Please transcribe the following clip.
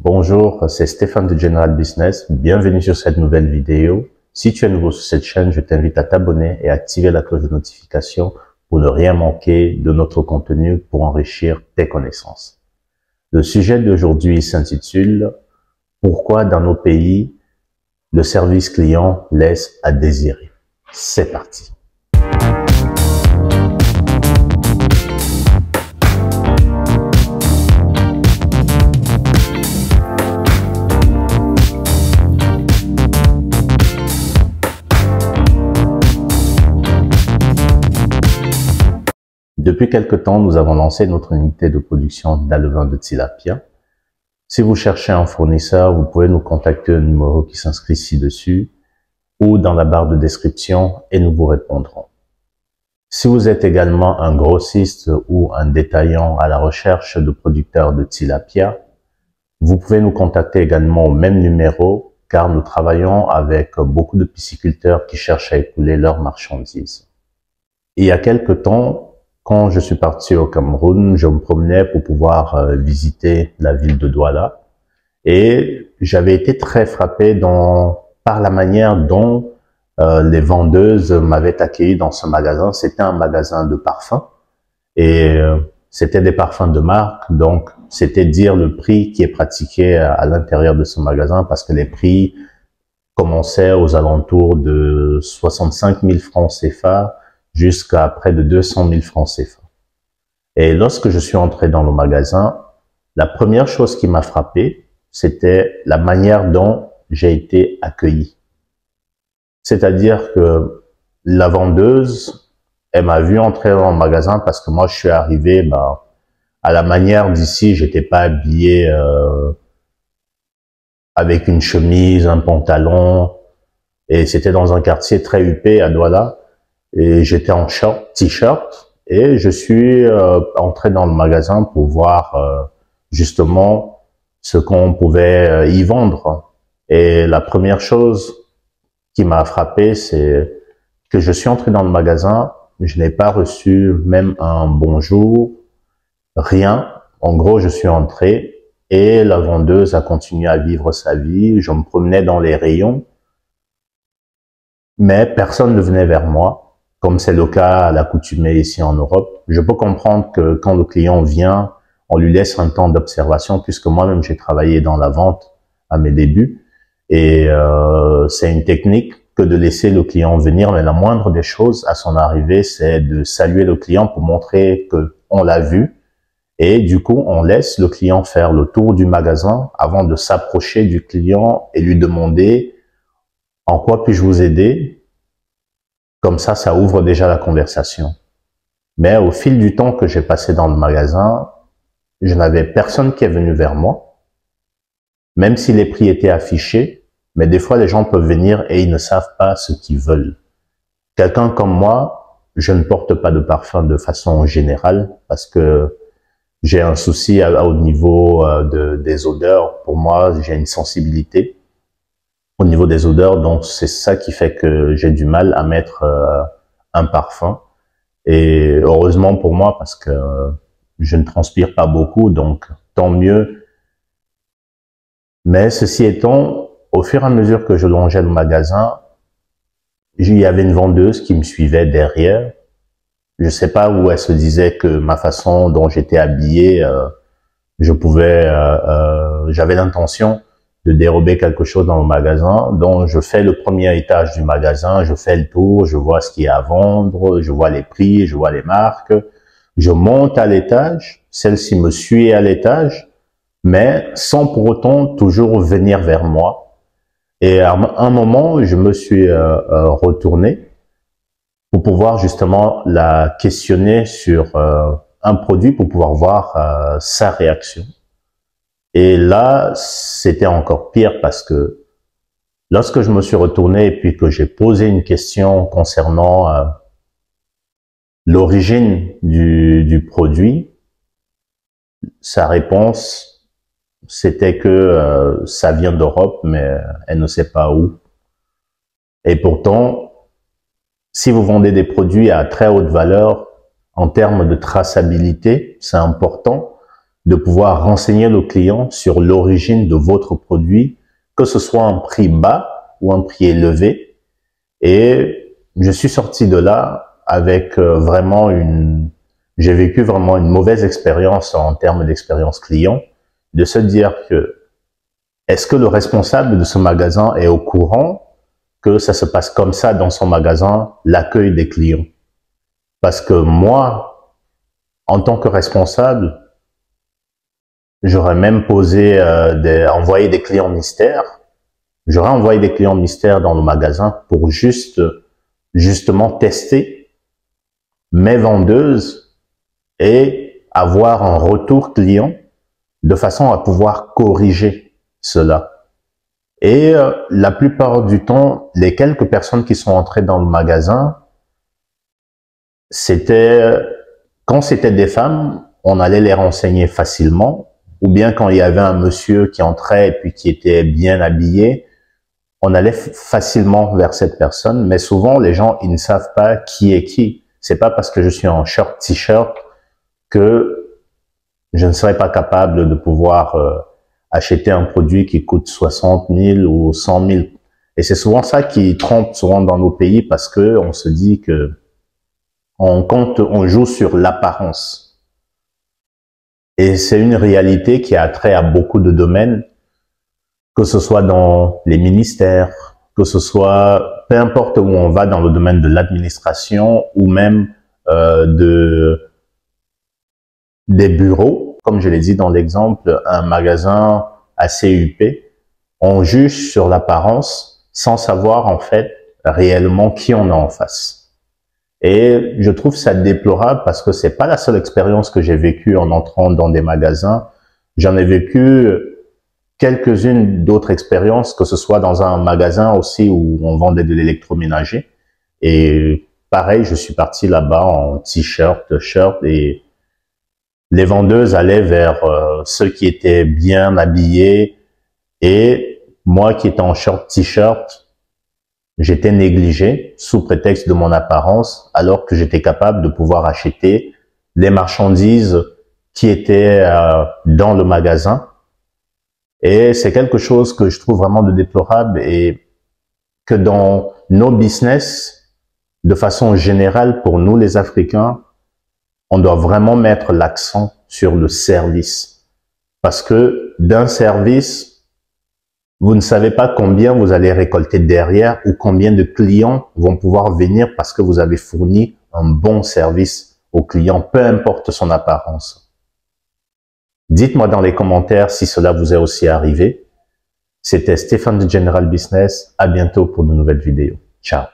Bonjour, c'est Stéphane de General Business. Bienvenue sur cette nouvelle vidéo. Si tu es nouveau sur cette chaîne, je t'invite à t'abonner et à activer la cloche de notification pour ne rien manquer de notre contenu pour enrichir tes connaissances. Le sujet d'aujourd'hui s'intitule « Pourquoi dans nos pays, le service client laisse à désirer ?» C'est parti. Depuis quelque temps, nous avons lancé notre unité de production d'alevin de tilapia. Si vous cherchez un fournisseur, vous pouvez nous contacter au numéro qui s'inscrit ci-dessus ou dans la barre de description et nous vous répondrons. Si vous êtes également un grossiste ou un détaillant à la recherche de producteurs de tilapia, vous pouvez nous contacter également au même numéro car nous travaillons avec beaucoup de pisciculteurs qui cherchent à écouler leurs marchandises. Il y a quelque temps, quand je suis parti au Cameroun, je me promenais pour pouvoir visiter la ville de Douala et j'avais été très frappé par la manière dont les vendeuses m'avaient accueilli dans ce magasin. C'était un magasin de parfums et c'était des parfums de marque, donc c'était dire le prix qui est pratiqué à l'intérieur de ce magasin parce que les prix commençaient aux alentours de 65 000 francs CFA jusqu'à près de 200 000 francs CFA. Et lorsque je suis entré dans le magasin, la première chose qui m'a frappé, c'était la manière dont j'ai été accueilli. C'est-à-dire que la vendeuse, elle m'a vu entrer dans le magasin parce que moi je suis arrivé, à la manière d'ici, j'étais pas habillé avec une chemise, un pantalon, et c'était dans un quartier très huppé à Douala. Et j'étais en short, t-shirt, et je suis entré dans le magasin pour voir justement ce qu'on pouvait y vendre. Et la première chose qui m'a frappé, c'est que je suis entré dans le magasin, je n'ai pas reçu même un bonjour, rien. En gros, je suis entré et la vendeuse a continué à vivre sa vie. Je me promenais dans les rayons, mais personne ne venait vers moi. Comme c'est le cas à l'accoutumée ici en Europe, je peux comprendre que quand le client vient, on lui laisse un temps d'observation puisque moi-même j'ai travaillé dans la vente à mes débuts et c'est une technique que de laisser le client venir, mais la moindre des choses à son arrivée, c'est de saluer le client pour montrer que on l'a vu et du coup on laisse le client faire le tour du magasin avant de s'approcher du client et lui demander « En quoi puis-je vous aider ?» Comme ça ouvre déjà la conversation. Mais au fil du temps que j'ai passé dans le magasin, je n'avais personne qui est venu vers moi, même si les prix étaient affichés, mais des fois les gens peuvent venir et ils ne savent pas ce qu'ils veulent. Quelqu'un comme moi, je ne porte pas de parfum de façon générale parce que j'ai un souci au niveau des odeurs. Pour moi, j'ai une sensibilité au niveau des odeurs, donc c'est ça qui fait que j'ai du mal à mettre un parfum. Et heureusement pour moi, parce que je ne transpire pas beaucoup, donc tant mieux. Mais ceci étant, au fur et à mesure que je longeais le magasin, il y avait une vendeuse qui me suivait derrière. Je sais pas où elle se disait que ma façon dont j'étais habillé, j'avais l'intention de dérober quelque chose dans le magasin. Donc, je fais le premier étage du magasin, je fais le tour, je vois ce qu'il y a à vendre, je vois les prix, je vois les marques. Je monte à l'étage, celle-ci me suit à l'étage, mais sans pour autant toujours venir vers moi. Et à un moment, je me suis retourné pour pouvoir justement la questionner sur un produit pour pouvoir voir sa réaction. Et là, c'était encore pire parce que lorsque je me suis retourné et puis que j'ai posé une question concernant l'origine du produit, sa réponse, c'était que ça vient d'Europe, mais elle ne sait pas où. Et pourtant, si vous vendez des produits à très haute valeur, en termes de traçabilité, c'est important. de pouvoir renseigner le client sur l'origine de votre produit, que ce soit un prix bas ou un prix élevé. Et je suis sorti de là avec j'ai vécu vraiment une mauvaise expérience en termes d'expérience client, de se dire que est-ce que le responsable de ce magasin est au courant que ça se passe comme ça dans son magasin, l'accueil des clients? Parce que moi, en tant que responsable, j'aurais même envoyé des clients mystères. J'aurais envoyé des clients mystères dans le magasin pour justement tester mes vendeuses et avoir un retour client de façon à pouvoir corriger cela. Et la plupart du temps, les quelques personnes qui sont entrées dans le magasin, quand c'était des femmes, on allait les renseigner facilement, ou bien quand il y avait un monsieur qui entrait et puis qui était bien habillé, on allait facilement vers cette personne. Mais souvent, les gens, ils ne savent pas qui est qui. C'est pas parce que je suis en short t-shirt que je ne serais pas capable de pouvoir acheter un produit qui coûte 60 000 ou 100 000. Et c'est souvent ça qui trompe souvent dans nos pays, parce que on se dit que on joue sur l'apparence. Et c'est une réalité qui a trait à beaucoup de domaines, que ce soit dans les ministères, que ce soit peu importe où on va dans le domaine de l'administration ou même des bureaux. Comme je l'ai dit dans l'exemple, un magasin à CUP, on juge sur l'apparence sans savoir en fait réellement qui on a en face. Et je trouve ça déplorable parce que c'est pas la seule expérience que j'ai vécue en entrant dans des magasins. J'en ai vécu quelques-unes d'autres expériences, que ce soit dans un magasin aussi où on vendait de l'électroménager. Et pareil, je suis parti là-bas en t-shirt, shirt, et les vendeuses allaient vers ceux qui étaient bien habillés, et moi qui étais en short t-shirt, j'étais négligé sous prétexte de mon apparence, alors que j'étais capable de pouvoir acheter les marchandises qui étaient dans le magasin. Et c'est quelque chose que je trouve vraiment de déplorable, et que dans nos business, de façon générale, pour nous les Africains, on doit vraiment mettre l'accent sur le service. Parce que d'un service, vous ne savez pas combien vous allez récolter derrière, ou combien de clients vont pouvoir venir parce que vous avez fourni un bon service au client, peu importe son apparence. Dites-moi dans les commentaires si cela vous est aussi arrivé. C'était Stéphane de General Business. À bientôt pour de nouvelles vidéos. Ciao.